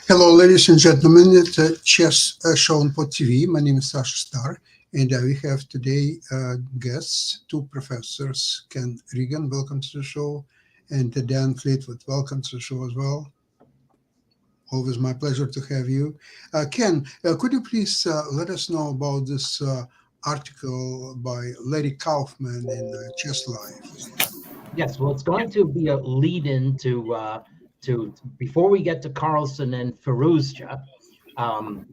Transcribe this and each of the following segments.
Hello, ladies and gentlemen. It's a chess show on Pod TV. My name is Sasha Star, and we have today guests, two professors. Ken Regan, welcome to the show, and Dan Fleetwood, welcome to the show as well. Always my pleasure to have you. Ken, could you please let us know about this article by Larry Kaufman in Chess Life? Yes, well, it's going to be a lead-in to before we get to Carlsen and Firouzja. I'm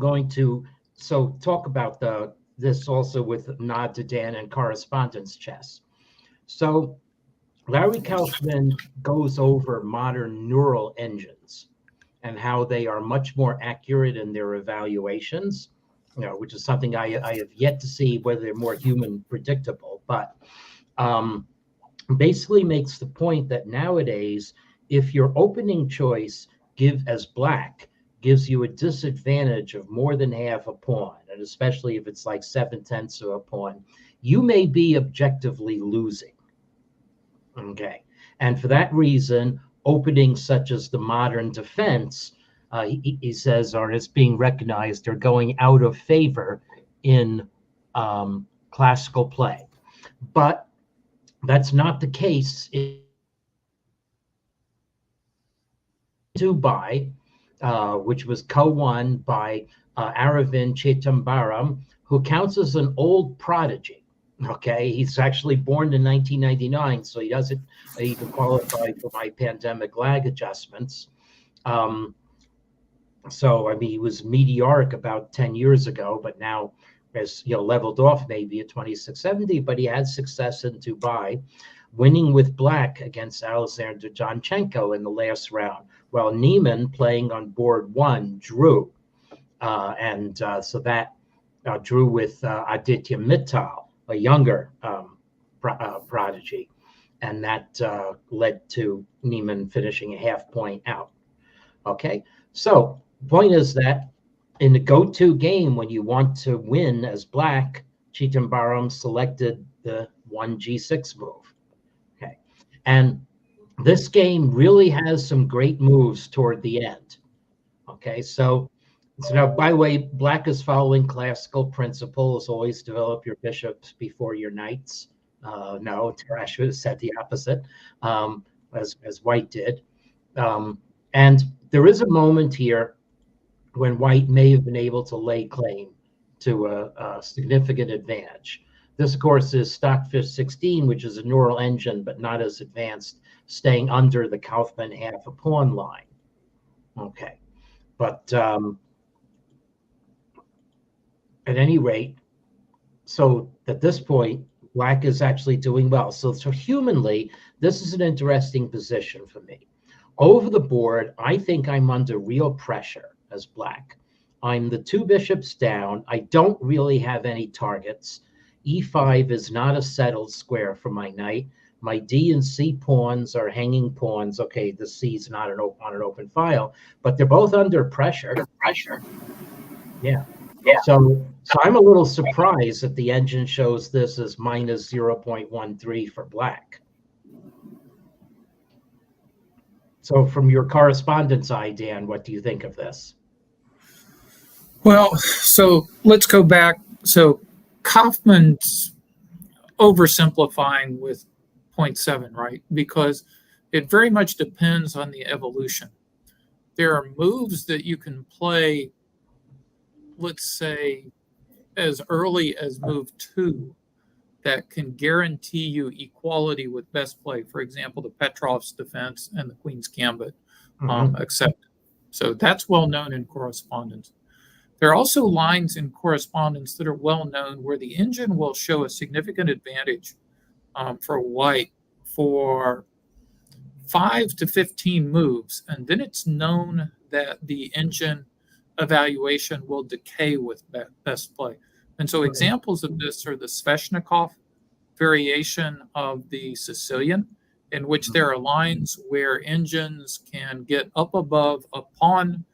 going to talk about this also with a nod to Dan and correspondence chess. So Larry Kaufman goes over modern neural engines and how they are much more accurate in their evaluations, which is something I have yet to see whether they're more human predictable, but basically makes the point that nowadays, if your opening choice as black gives you a disadvantage of more than half a pawn, and especially if it's like 7/10 of a pawn, you may be objectively losing. Okay. And for that reason, openings such as the modern defense, he says, are as being recognized, are going out of favor in classical play. But that's not the case in Dubai, which was co-won by Aravind Chidambaram, who counts as an old prodigy. Okay, he's actually born in 1999, so he doesn't even qualify for my pandemic lag adjustments. So, I mean, he was meteoric about 10 years ago, but now has leveled off maybe at 2670, but he had success in Dubai, winning with black against Alexander Donchenko in the last round, while Niemann, playing on board one, drew. So that drew with Aditya Mittal, a younger prodigy, and that led to Niemann finishing a half point out. Okay, so point is that in the go-to game, when you want to win as black, Chidambaram selected the 1g6 move. Okay, and this game really has some great moves toward the end. Okay, so now, by the way, black is following classical principles. Always develop your bishops before your knights. No, I should have said the opposite, as white did. And there is a moment here when white may have been able to lay claim to a significant advantage. This, of course, is Stockfish 16, which is a neural engine, but not as advanced, staying under the Kaufman half a pawn line. Okay, but at any rate, so at this point, black is actually doing well. So humanly, this is an interesting position for me. Over the board, I think I'm under real pressure as black. I'm the two bishops down. I don't really have any targets. E5 is not a settled square for my knight. My D and C pawns are hanging pawns. Okay, the C is not on an open file, but they're both under pressure. Yeah. So I'm a little surprised that the engine shows this as minus 0.13 for black. So from your correspondence eye, Dan, what do you think of this? Well, so let's go back. So Kaufman's oversimplifying with 0.7, right? Because it very much depends on the evolution. There are moves that you can play, let's say, as early as move 2 that can guarantee you equality with best play. For example, the Petrov's defense and the Queen's Gambit, accepted. So that's well known in correspondence. There are also lines in correspondence that are well known where the engine will show a significant advantage for white for 5 to 15 moves, and then it's known that the engine evaluation will decay with best play. And so examples of this are the Sveshnikov variation of the Sicilian, in which there are lines where engines can get up above a pawn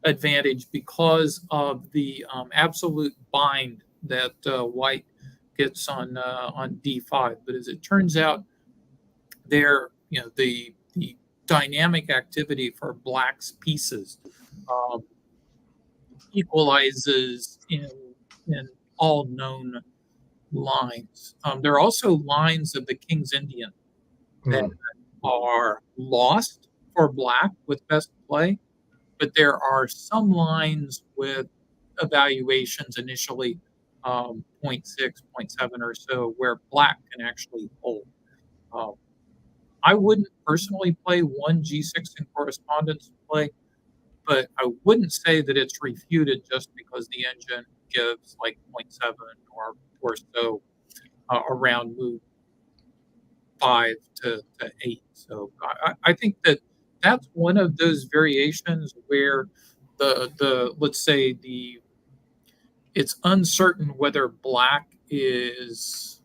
advantage because of the absolute bind that white gets on d5. But as it turns out, the dynamic activity for black's pieces, um, equalizes in all known lines. There are also lines of the King's Indian that are lost for black with best play, but there are some lines with evaluations initially 0.6, 0.7 or so where black can actually hold. Um, I wouldn't personally play one G6 in correspondence play, but I wouldn't say that it's refuted just because the engine gives like 0.7 or so around move 5 to 8. So I think that that's one of those variations where the let's say it's uncertain whether black is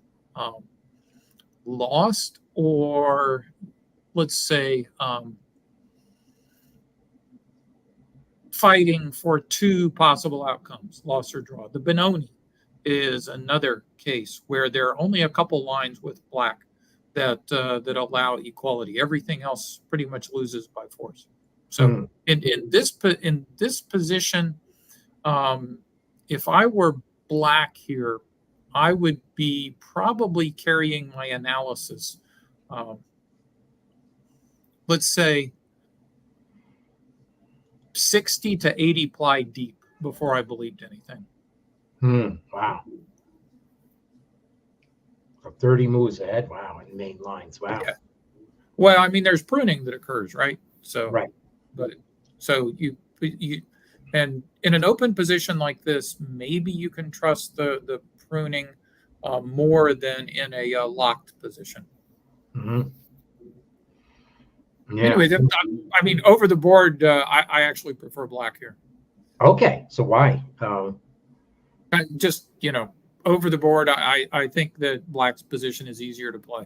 lost or let's say fighting for two possible outcomes, loss or draw. The Benoni is another case where there are only a couple lines with black that allow equality. Everything else pretty much loses by force. So in this position, if I were black here, I would be probably carrying my analysis. Let's say 60 to 80 ply deep before I believed anything. Wow. 30 moves ahead. Wow. In main lines. Wow. Yeah. Well, I mean, there's pruning that occurs, right? So, right. But so you and in an open position like this, maybe you can trust the pruning more than in a locked position. Yeah. Anyway, I mean, over the board, I actually prefer black here. Okay, so why? Just over the board, I think that black's position is easier to play.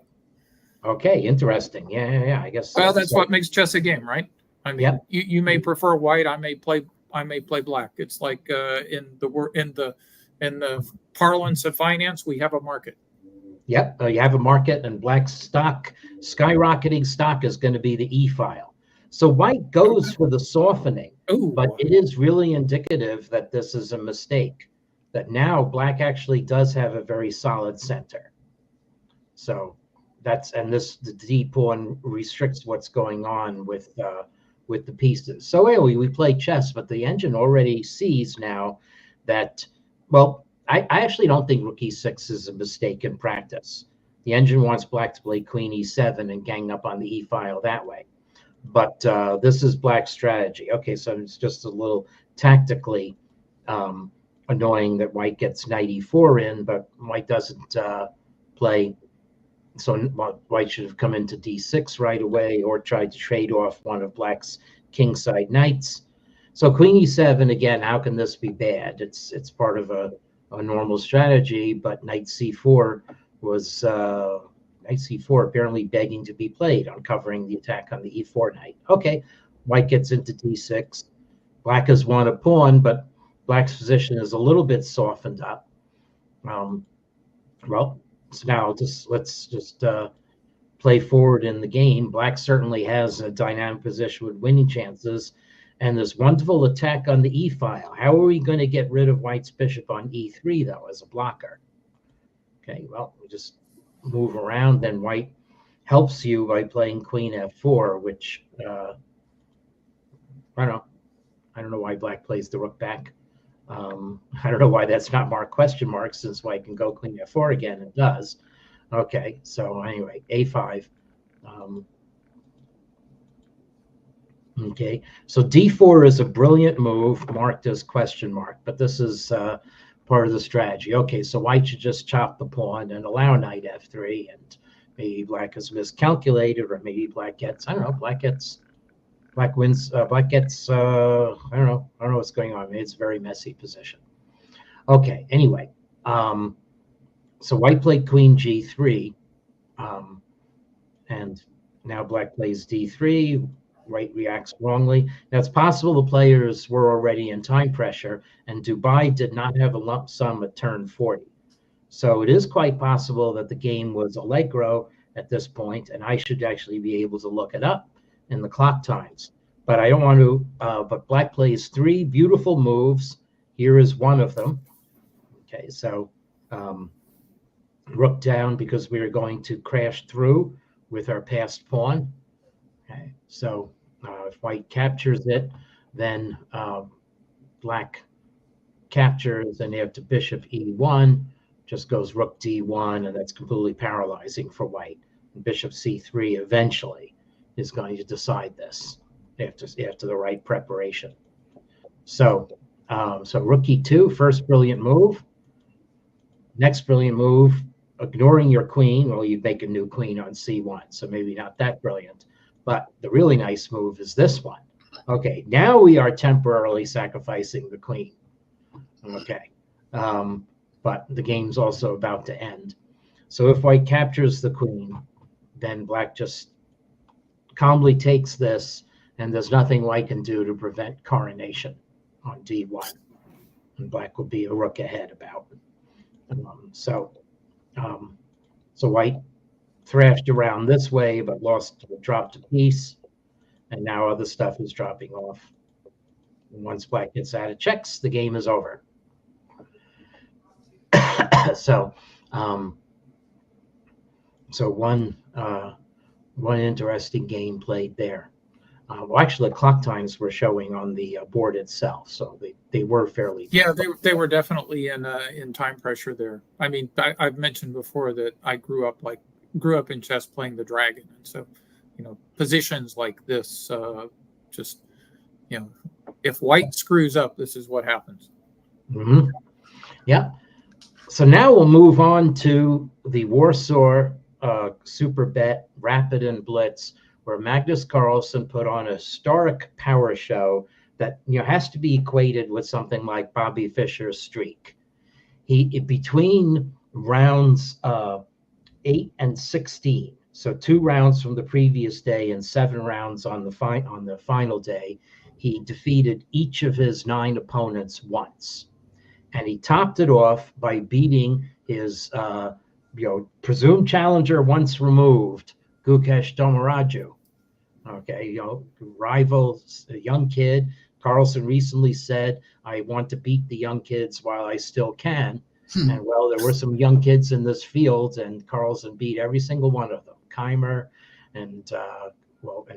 Okay, interesting. Yeah. I guess. Well, that's what makes chess a game, right? I mean, yep. you may prefer white. I may play black. It's like in the parlance of finance, we have a market. Yep, you have a market, and black skyrocketing stock is going to be the E file. So white goes for the softening, but it is really indicative that this is a mistake. That now black actually does have a very solid center. So the D pawn restricts what's going on with the pieces. So anyway, we play chess, but the engine already sees now that, well, I actually don't think rook e6 is a mistake in practice. The engine wants black to play queen e7 and gang up on the e file that way. But this is black's strategy. Okay, so it's just a little tactically annoying that white gets knight e4 in, but white doesn't play. So white should have come into d6 right away or tried to trade off one of black's kingside knights. So queen e7, again, how can this be bad? It's part of a normal strategy, but knight c4 was knight c4 apparently begging to be played, uncovering the attack on the e4 knight. Okay, white gets into d6. Black has won a pawn, but black's position is a little bit softened up. Well, so now let's just play forward in the game. Black certainly has a dynamic position with winning chances. And this wonderful attack on the e file. How are we going to get rid of white's bishop on e3, though, as a blocker? Okay, well, we just move around. Then white helps you by playing queen f4, which I don't know why black plays the rook back. I don't know why that's not marked question mark, since white can go queen f4 again. It does. Okay, so anyway, a5. Okay, so d4 is a brilliant move marked as question mark, but this is part of the strategy. Okay, so white should just chop the pawn and allow knight f3, and maybe black has miscalculated, or maybe black gets, I don't know, black gets, I don't know what's going on. Maybe it's a very messy position. Okay, anyway, so white played queen g3, and now black plays d3. White reacts wrongly. Now, it's possible the players were already in time pressure, and Dubai did not have a lump sum at turn 40. So it is quite possible that the game was Allegro at this point, and I should actually be able to look it up in the clock times. But I don't want to, but black plays 3 beautiful moves. Here is one of them. Okay, so rook down because we are going to crash through with our passed pawn. Okay, so if white captures it, then black captures, and after bishop e1, just goes rook d1, and that's completely paralyzing for white. And bishop c3 eventually is going to decide this after the right preparation. So so rook e2, first brilliant move. Next brilliant move, ignoring your queen. Well, you make a new queen on c1, so maybe not that brilliant. But the really nice move is this one. Okay, now we are temporarily sacrificing the queen. Okay, but the game's also about to end. So if white captures the queen, then black just calmly takes this, and there's nothing white can do to prevent coronation on d1. And black will be a rook ahead about. So white thrashed around this way, but dropped a piece, and now other stuff is dropping off. And once black gets out of checks, the game is over. So one interesting game played there. Well, actually, clock times were showing on the board itself, so they were fairly. Yeah, they were definitely in time pressure there. I mean, I've mentioned before that I grew up in chess playing the dragon, and so positions like this, just if white screws up, this is what happens. Mm-hmm. Yeah. So now we'll move on to the Warsaw Super Bet Rapid and Blitz, where Magnus Carlsen put on a historic power show that has to be equated with something like Bobby Fischer's streak. Between rounds 8 and 16, so 2 rounds from the previous day and 7 rounds on the final day, he defeated each of his 9 opponents once, and he topped it off by beating his presumed challenger once removed, Gukesh Domoraju. Okay, rival, a young kid. Carlsen recently said, "I want to beat the young kids while I still can." And well, there were some young kids in this field, and Carlsen beat every single one of them. Keimer and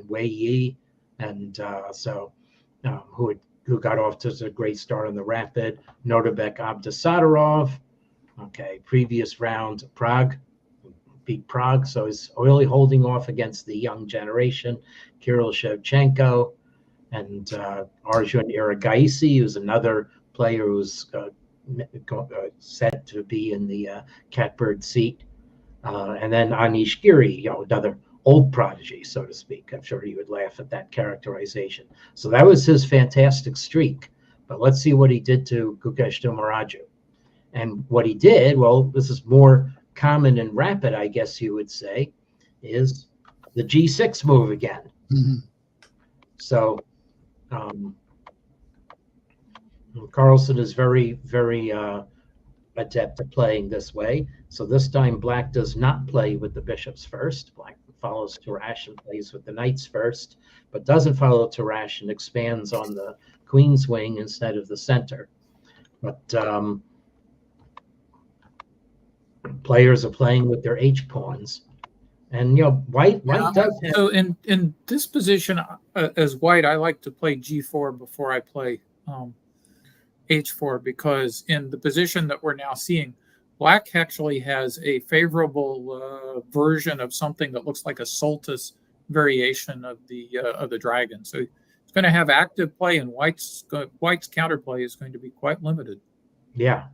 Wei Yi, and who got off to a great start on the Rapid. Norbek Abdusadarov. Okay, previous round, Prague. Beat Prague, so he's really holding off against the young generation. Kirill Shevchenko and Arjun Erigaisi, who's another player who's set to be in the catbird seat. And then Anish Giri, another old prodigy, so to speak. I'm sure he would laugh at that characterization. So that was his fantastic streak. But let's see what he did to Gukesh Domoraju. And what he did, well, this is more common and rapid, I guess you would say, is the G6 move again. Mm-hmm. So Carlsen is very, very adept at playing this way. So this time black does not play with the bishops first. Black follows Tarrasch and plays with the knights first, but doesn't follow Tarrasch and expands on the queen's wing instead of the center. But players are playing with their H pawns, and white does have. So in this position, as white, I like to play G4 before I play H4, because in the position that we're now seeing, black actually has a favorable version of something that looks like a Soltis variation of the dragon. So it's going to have active play, and white's counterplay is going to be quite limited. Yeah.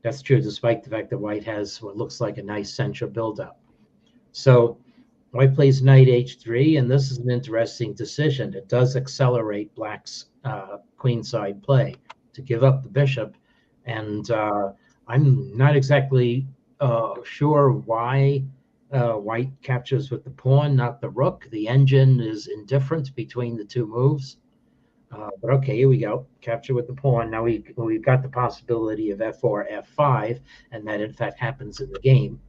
That's true, despite the fact that white has what looks like a nice central buildup. So white plays knight h3, and this is an interesting decision. It does accelerate black's queenside play to give up the bishop. And I'm not exactly sure why white captures with the pawn, not the rook. The engine is indifferent between the 2 moves. But okay, here we go. Capture with the pawn. Now we've got the possibility of f4, f5, and that in fact happens in the game.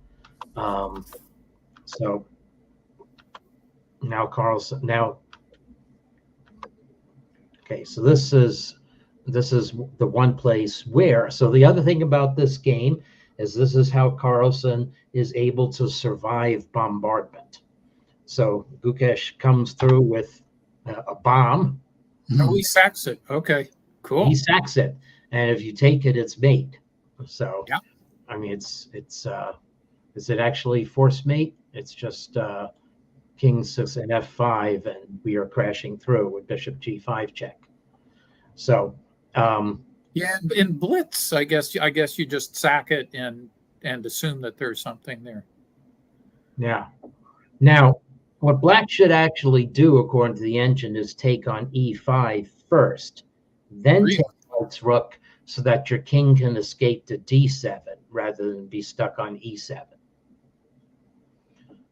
So Now Carlsen. Now, okay. So this is the one place where. So the other thing about this game is this is how Carlsen is able to survive bombardment. So Gukesh comes through with a bomb. Oh, he sacks it. Okay, cool. He sacks it, and if you take it, it's mate. So yeah, I mean, it's is it actually force mate? It's just king 6 and f5, and we are crashing through with bishop g5 check. So yeah, in blitz, I guess you just sack it and assume that there's something there. yeah. Now, what black should actually do, according to the engine, is take on e5 first, then Really? take white's rook so that your king can escape to d7 rather than be stuck on e7.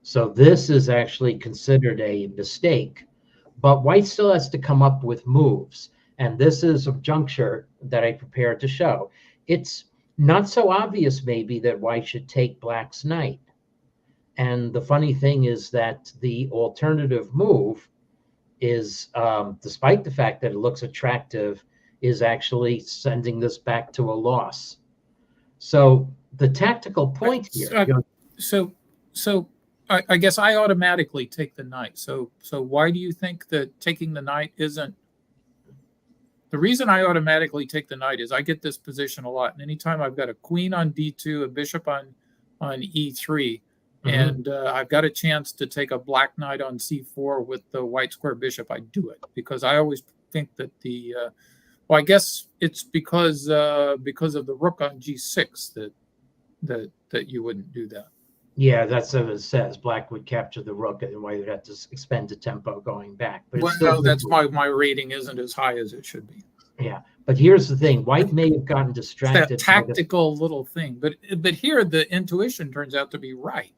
So this is actually considered a mistake, but white still has to come up with moves. And this is a juncture that I prepared to show. It's not so obvious maybe that white should take black's knight. And the funny thing is that the alternative move is, despite the fact that it looks attractive, is actually sending this back to a loss. So the tactical point here. So I guess I automatically take the knight. So why do you think that taking the knight isn't? The reason I automatically take the knight is I get this position a lot. And anytime I've got a queen on d2, a bishop on e3, and I've got a chance to take a black knight on c4 with the white square bishop, I do it because I always think that well, I guess it's because of the rook on g6 that you wouldn't do that. Yeah, that's what it says. Black would capture the rook, and white would have to expend the tempo going back. But well, no, that's why my rating isn't as high as it should be. Yeah, but here's the thing: white may have gotten distracted. It's that tactical little thing, but here the intuition turns out to be right.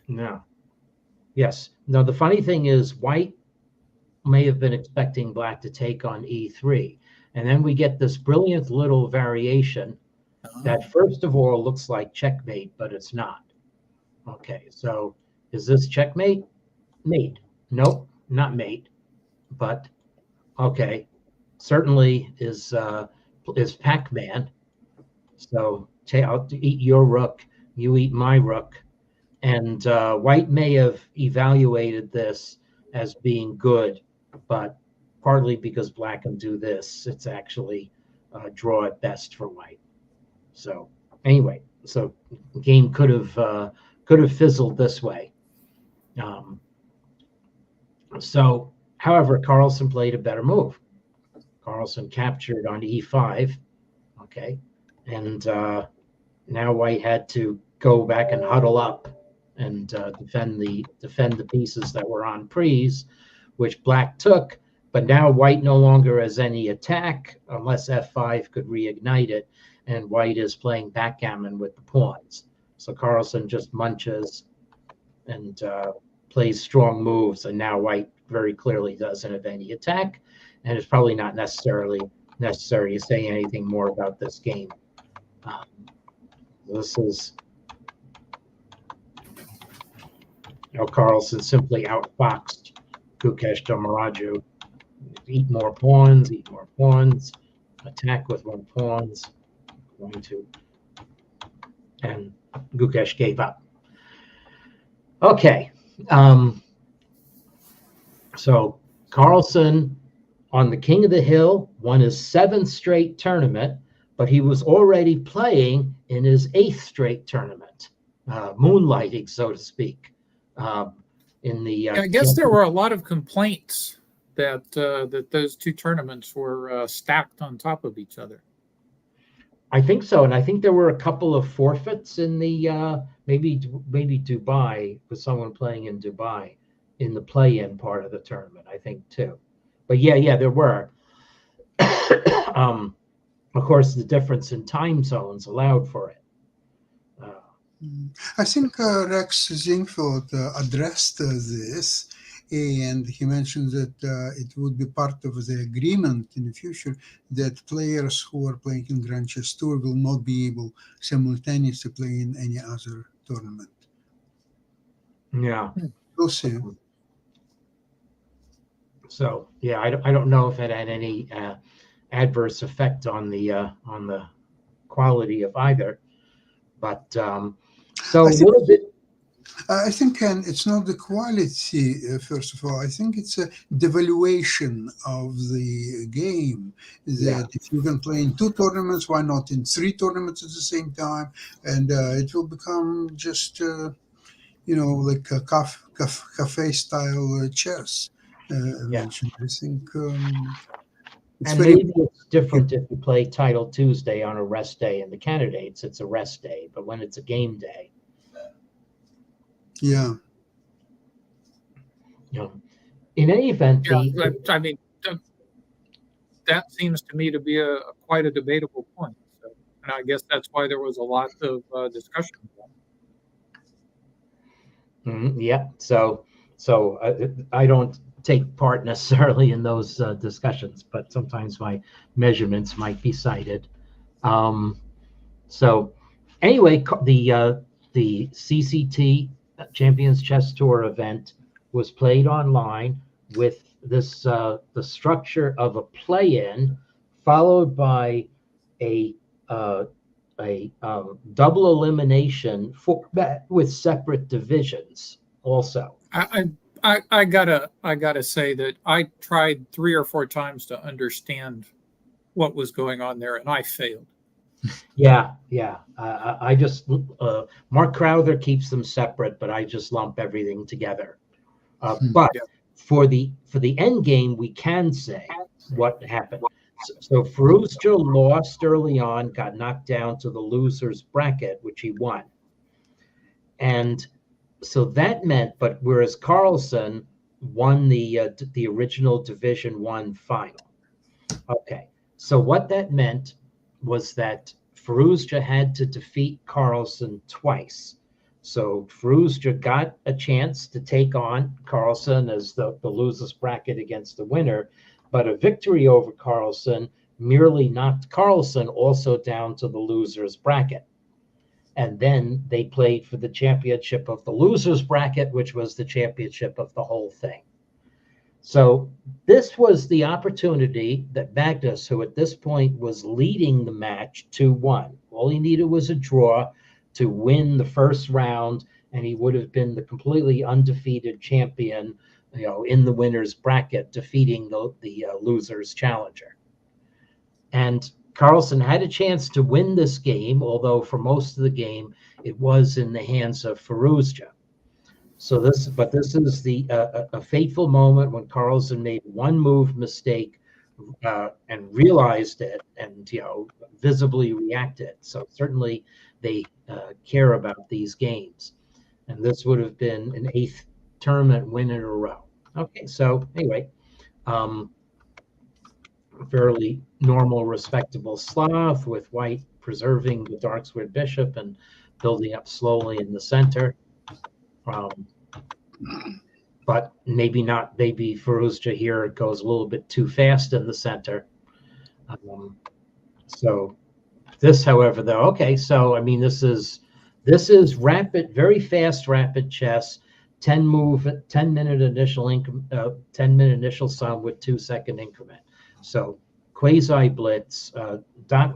No. Yes. No, the funny thing is white may have been expecting black to take on e3. And then we get this brilliant little variation that first of all looks like checkmate, but it's not. Okay, so is this checkmate? Mate. Nope, not mate. But okay, certainly is Pac-Man. So I'll eat your rook, you eat my rook. And white may have evaluated this as being good, but partly because black can do this, it's actually draw at best for white. So anyway, so the game could have fizzled this way. So, however, Carlsen played a better move. Carlsen captured on e5, okay, and now white had to go back and huddle up and defend the pieces that were on prise, which black took. But now white no longer has any attack unless f5 could reignite it, and white is playing backgammon with the pawns. So Carlsen just munches and plays strong moves, and now white very clearly doesn't have any attack, and it's probably not necessary to say anything more about this game. This is Carlsen simply outfoxed Gukesh Dommaraju. Eat more pawns, attack with more pawns. Going to, and Gukesh gave up. Okay, so Carlsen on the King of the Hill won his 7th straight tournament, but he was already playing in his 8th straight tournament, moonlighting, so to speak. In the I guess there were a lot of complaints that those two tournaments were stacked on top of each other. I think so, and I think there were a couple of forfeits in the maybe Dubai, with someone playing in Dubai in the play-in part of the tournament, I think too. But yeah, there were. Of course, the difference in time zones allowed for it. I think Rex Zingfield addressed this, and he mentioned that it would be part of the agreement in the future that players who are playing in Grand Chess Tour will not be able simultaneously play in any other tournament. Yeah. We'll see. So yeah, I don't know if it had any adverse effect on the quality of either, but so I a think little bit. I think, Ken, it's not the quality, first of all. I think it's a devaluation of the game. Yeah. That if you can play in two tournaments, why not in three tournaments at the same time? And it will become just, like a cafe style chess Yeah. eventually. I think it's And very maybe it's different if you play Title Tuesday on a rest day in the candidates, it's a rest day. But when it's a game day, yeah. in any event, Yeah, I mean, that seems to me to be quite a debatable point. So, and I guess that's why there was a lot of discussion about yeah. So I don't take part necessarily in those discussions, but sometimes my measurements might be cited. Um, so anyway, the CCT Champions Chess Tour event was played online with the structure of a play-in, followed by a double elimination with separate divisions. Also, I gotta say that I tried 3 or 4 times to understand what was going on there, and I failed. yeah. I just Mark Crowther keeps them separate, but I just lump everything together. But Yeah. for the end game, we can say what happened. So Firouzja lost early on, got knocked down to the losers bracket, which he won. And so that meant, but whereas Carlsen won the original Division One final. Okay, so what that meant was that Firouzja had to defeat Carlsen twice. So Firouzja got a chance to take on Carlsen as the losers bracket against the winner, but a victory over Carlsen merely knocked Carlsen also down to the losers bracket. And then they played for the championship of the losers bracket, which was the championship of the whole thing. So this was the opportunity that Magnus, who at this point was leading the match 2-1, all he needed was a draw to win the first round, and he would have been the completely undefeated champion, in the winner's bracket, defeating the loser's challenger. And Carlsen had a chance to win this game, although for most of the game it was in the hands of Firouzja. So this is a fateful moment when Carlsen made one move mistake and realized it, and visibly reacted. So certainly they care about these games, and this would have been an 8th tournament win in a row. Okay, so anyway, fairly normal, respectable Slav with white preserving the dark squared bishop and building up slowly in the center. But maybe not. Maybe Firouzja here goes a little bit too fast in the center. So this, however, though, okay. So I mean, this is rapid, very fast, rapid chess. 10-minute initial sum with 2-second increment. So quasi blitz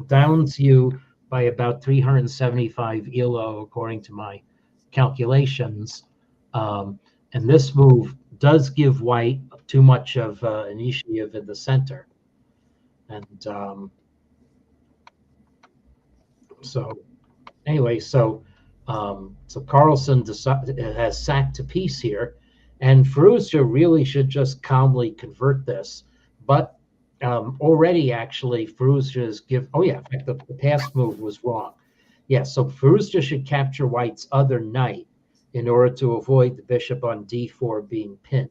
downs you by about 375 ELO according to my calculations. And this move does give white too much of initiative in the center. And so anyway, so Carlsen has sacked a piece here, and Firouzja really should just calmly convert this. But already, actually, Firouzja's in fact, the pass move was wrong. Yeah, so Firouzja should capture white's other knight in order to avoid the bishop on d4 being pinned.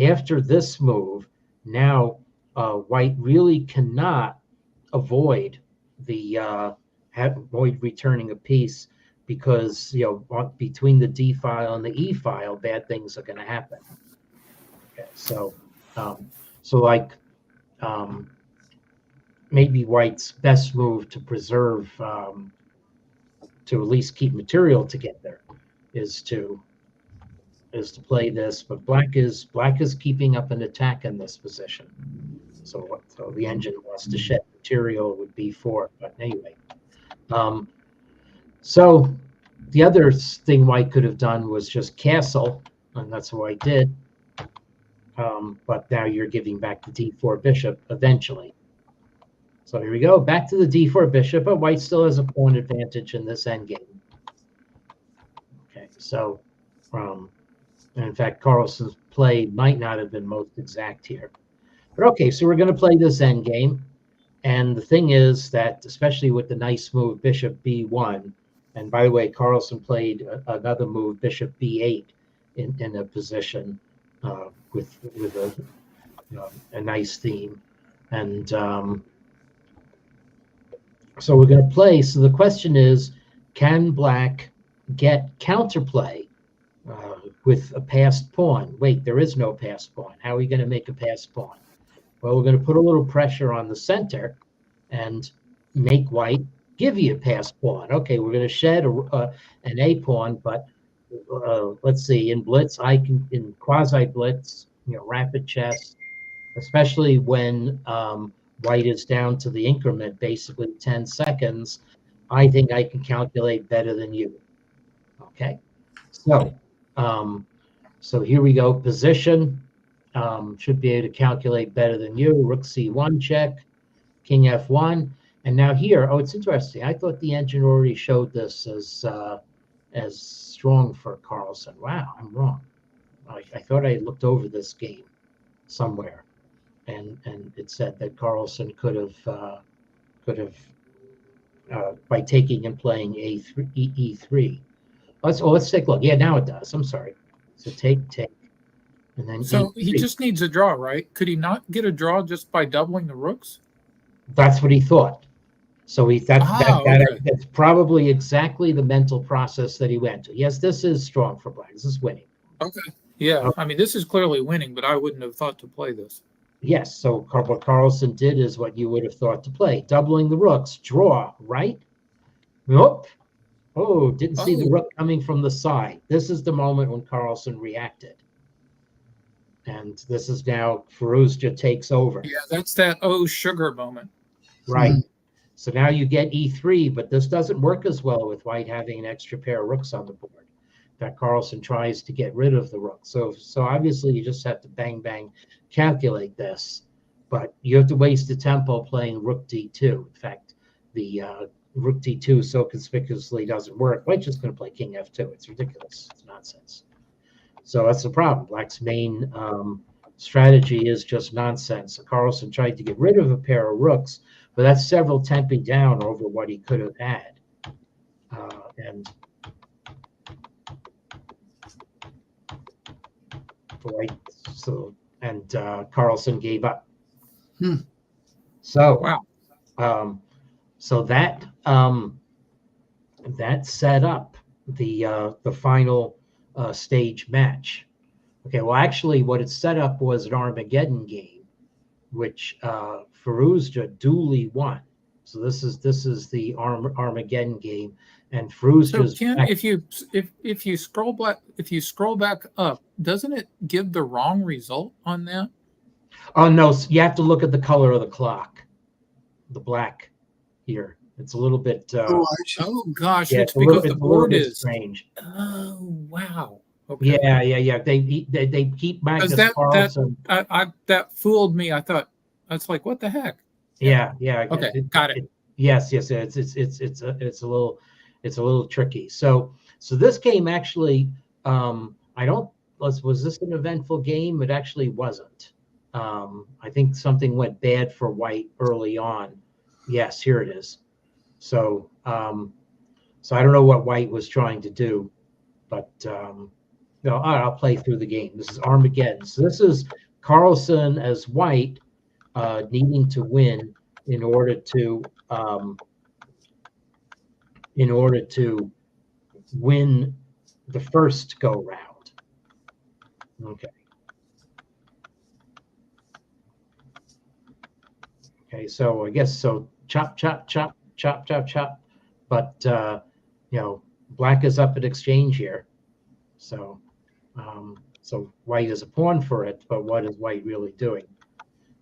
After this move, now white really cannot avoid returning a piece, because between the d file and the e file, bad things are going to happen. Okay, so maybe white's best move to preserve, to at least keep material together, is to is to play this, but black is keeping up an attack in this position. So the engine wants to shed material with b4. But anyway, so the other thing white could have done was just castle, and that's what white did. But now you're giving back the d4 bishop eventually. So here we go, back to the d4 bishop, but white still has a pawn advantage in this endgame. Okay, so and in fact, Carlsen's play might not have been most exact here. But okay, so we're going to play this endgame. And the thing is that, especially with the nice move, bishop b1, and by the way, Carlsen played another move, bishop b8, in a position with a nice theme. And so we're going to play. So the question is, can black get counterplay with a passed pawn? Wait, there is no passed pawn. How are we going to make a passed pawn? Well, we're going to put a little pressure on the center and make white give you a passed pawn. Okay, we're going to shed an a pawn, but let's see, in blitz, in quasi blitz, rapid chess, especially when white is down to the increment, basically 10 seconds, I think I can calculate better than you. Okay, so so here we go. Position should be able to calculate better than you. Rook c1 check, king f1, and now here. Oh, it's interesting. I thought the engine already showed this as strong for Carlsen. Wow, I'm wrong. I thought I looked over this game somewhere, and it said that Carlsen could have by taking and playing e3. Let's take a look. Yeah, now it does. I'm sorry. So take, and then So e3. he just needs a draw, right? Could he not get a draw just by doubling the rooks? That's what he thought. So Okay. that's probably exactly the mental process that he went to. Yes, this is strong for black. This is winning. Okay. Yeah. I mean, this is clearly winning, but I wouldn't have thought to play this. Yes. So what Carlsen did is what you would have thought to play. Doubling the rooks. Draw, right? Nope. Oh, didn't see the rook coming from the side. This is the moment when Carlsen reacted. And this is now Firouzja takes over. Yeah, that's that sugar moment. Right. So now you get e3, but this doesn't work as well with white having an extra pair of rooks on the board. That Carlsen tries to get rid of the rook. So obviously you just have to bang, bang, calculate this. But you have to waste the tempo playing rook d2. In fact, the rook d2 so conspicuously doesn't work. White's just going to play king f2. It's ridiculous. It's nonsense. So that's the problem. Black's main strategy is just nonsense. So Carlsen tried to get rid of a pair of rooks, but that's several temping down over what he could have had. Carlsen gave up. So wow. So that set up the final stage match. Okay, well, actually, what it set up was an Armageddon game, which Firouzja duly won. So this is the Armageddon game, and Firouzja's. So Ken, if you scroll back up, doesn't it give the wrong result on that? Oh no, you have to look at the color of the clock, the black here. It's a little bit. Oh gosh, yeah, it's because the board is strange. Oh wow. Okay. Yeah. They keep Magnus Carlsen. That fooled me. I thought that's like, what the heck? Yeah. Okay, got it. Yes. It's a little tricky. So this game actually, was this an eventful game? It actually wasn't. I think something went bad for white early on. Yes, here it is. So I don't know what white was trying to do, but. No, I'll play through the game. This is Armageddon. So this is Carlsen as white needing to win in order to win the first go round. Okay, so I guess so chop, chop, chop, chop, chop, chop. But black is up at exchange here. So So white is a pawn for it, but what is white really doing?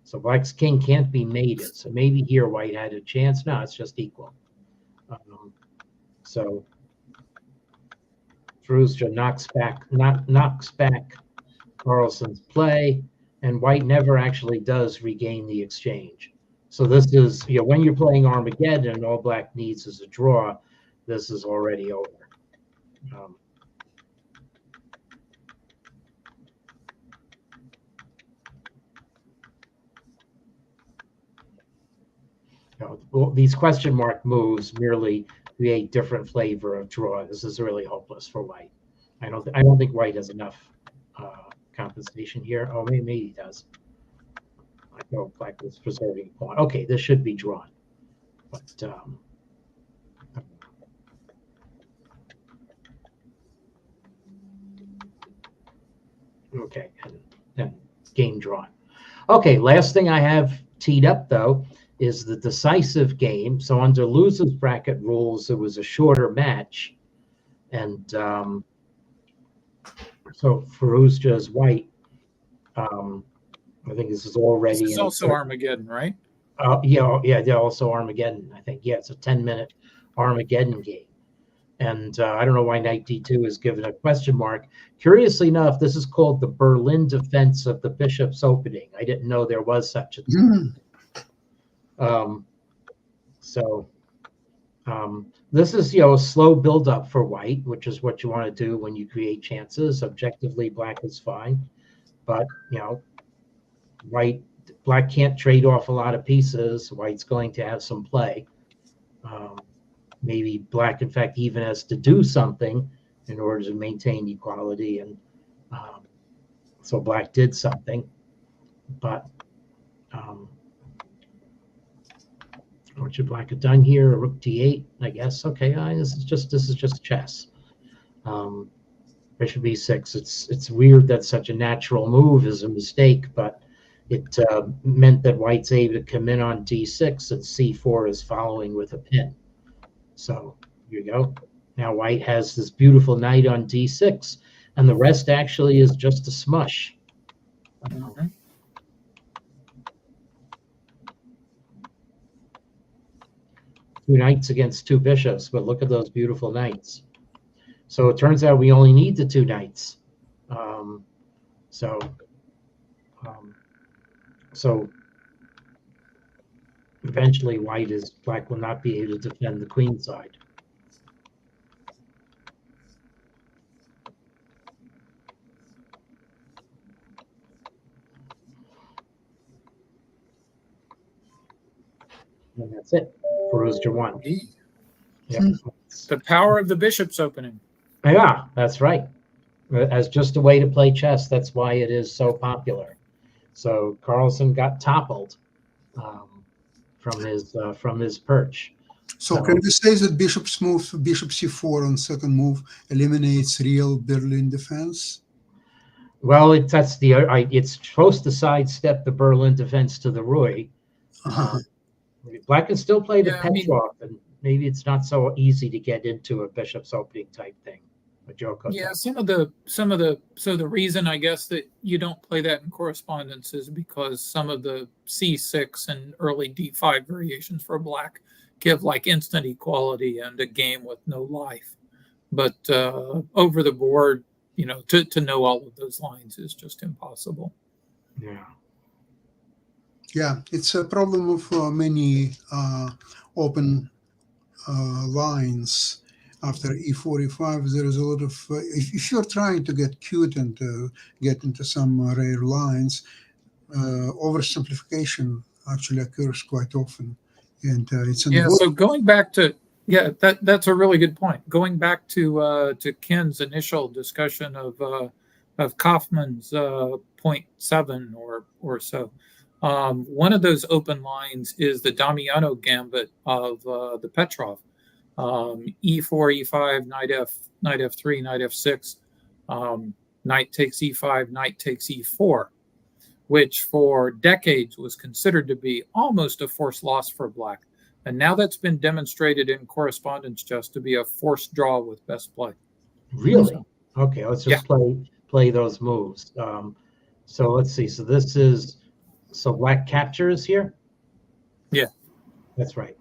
So black's king can't be mated. So maybe here white had a chance. No, it's just equal. So Firouzja knocks back Carlsen's play, and white never actually does regain the exchange. So this is, when you're playing Armageddon and all black needs is a draw, this is already over. These question mark moves merely create different flavor of draw. This is really hopeless for white. I don't think white has enough compensation here. Oh, maybe he does. I know black was preserving a pawn. Okay, this should be drawn, but okay, and then game drawn. Okay, last thing I have teed up though is the decisive game. So under losers bracket rules, it was a shorter match, and so Firouzja is white. I think this is already. This is also Armageddon, right? Yeah, also Armageddon. I think it's a 10-minute Armageddon game, and I don't know why Knight D2 is given a question mark. Curiously enough, this is called the Berlin defense of the bishop's opening. I didn't know there was such a thing. This is a slow build-up for white, which is what you want to do when you create chances. Objectively, black is fine, but black can't trade off a lot of pieces. White's going to have some play. Maybe black, in fact, even has to do something in order to maintain equality, and so black did something, but what should black have done here? Rook d8, I guess. Okay, this is just chess. Bishop e6. It's weird that such a natural move is a mistake, but it meant that white's able to come in on d6, and c4 is following with a pin. So here you go. Now white has this beautiful knight on d6, and the rest actually is just a smush. Two knights against two bishops, but look at those beautiful knights. So it turns out we only need the two knights. So eventually black will not be able to defend the queen side. And that's it. Firouzja won. Yep. The power of the bishop's opening. Yeah, that's right. As just a way to play chess, that's why it is so popular. So Carlsen got toppled from his perch. So can we say that bishop's move, bishop c4 on second move, eliminates real Berlin defense? Well, it's supposed to sidestep the Berlin defense to the Rui. Black can still play the Petrov, and maybe it's not so easy to get into a bishop's opening type thing. Yeah, so the reason I guess that you don't play that in correspondence is because some of the c6 and early d5 variations for black give like instant equality and a game with no life. But over the board, to know all of those lines is just impossible. Yeah, it's a problem of many open lines. After e4, e5, there is a lot of, if you're trying to get cute and get into some rare lines, oversimplification actually occurs quite often. And it's so going back to, that's a really good point. Going back to Ken's initial discussion of Kaufman's 0.7 or so, one of those open lines is the Damiano gambit of the Petrov. E4, E5, knight F3, knight F6, knight takes E5, knight takes E4, which for decades was considered to be almost a forced loss for black. And now that's been demonstrated in correspondence chess to be a forced draw with best play. Really? Okay, let's just play play those moves. So let's see. So this is, so black captures here? Yeah. That's right.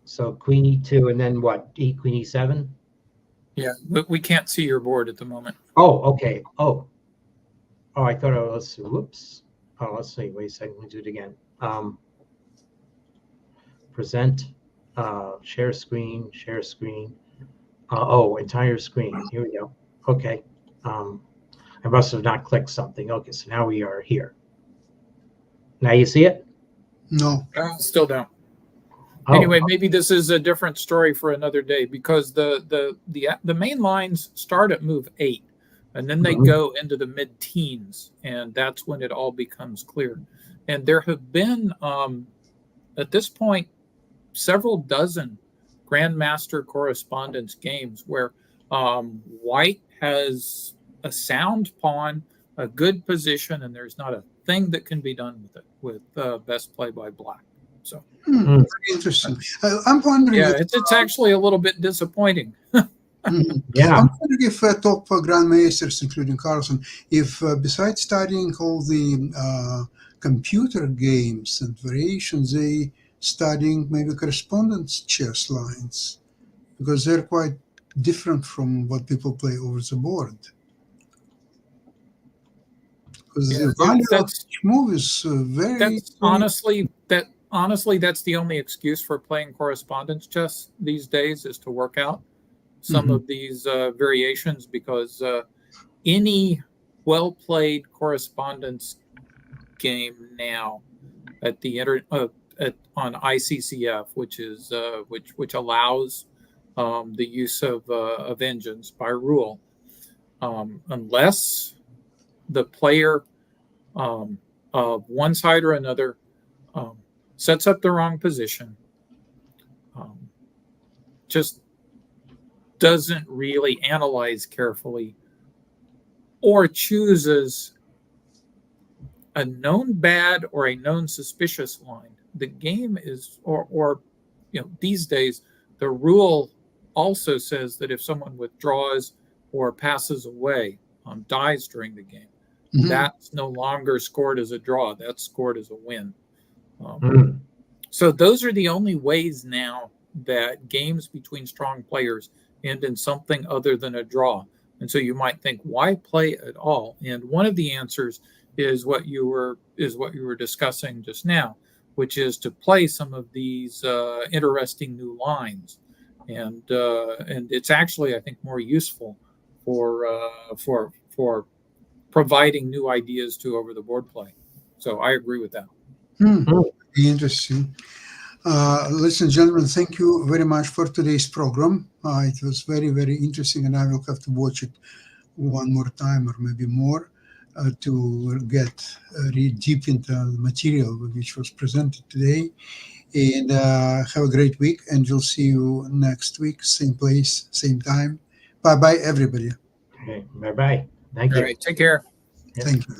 So queen e2, and then what? Queen e7? Yeah, but we can't see your board at the moment. Oh, okay. Oh, I thought I was, whoops. Oh, let's see. Wait a second. Let me do it again. Present, share screen. Entire screen. Here we go. Okay. I must have not clicked something. Okay, so now we are here. Now you see it? No. Still don't. Oh, Anyway, maybe this is a different story for another day, because the main lines start at move 8, and then they Mhm. go into the mid-teens, and that's when it all becomes clear. And there have been at this point several dozen Grandmaster Correspondence games where white has a sound pawn, a good position, and there's not a thing that can be done with it, with best play by black. So Very interesting. I'm wondering. yeah, if, it's actually a little bit disappointing. Mhm. yeah. I'm wondering if top grandmasters, including Carlson, if besides studying all the computer games and variations, they studying maybe correspondence chess lines, because they're quite different from what people play over the board. Because Yeah, the value of that's each move is very. honestly that's the only excuse for playing correspondence chess these days, is to work out some Mhm. of these variations, because any well played correspondence game now at the on ICCF, which is which allows the use of engines by rule, unless the player of one side or another sets up the wrong position, just doesn't really analyze carefully, or chooses a known bad or a known suspicious line, the game is, or these days the rule also says that if someone withdraws or passes away, dies during the game, Mhm. that's no longer scored as a draw, that's scored as a win. Mm. So those are the only ways now that games between strong players end in something other than a draw. And so you might think, why play at all? And one of the answers is what you were discussing just now, which is to play some of these interesting new lines, and it's actually, I think, more useful for providing new ideas to over the board play. So I agree with that. Interesting. Ladies and gentlemen, thank you very much for today's program. It was very, very interesting, and I will have to watch it one more time or maybe more to get really deep into the material which was presented today. And have a great week, and we'll see you next week, same place, same time. Bye-bye, everybody. Okay. Bye-bye. Thank All you. right, take care. Yep. Thank you.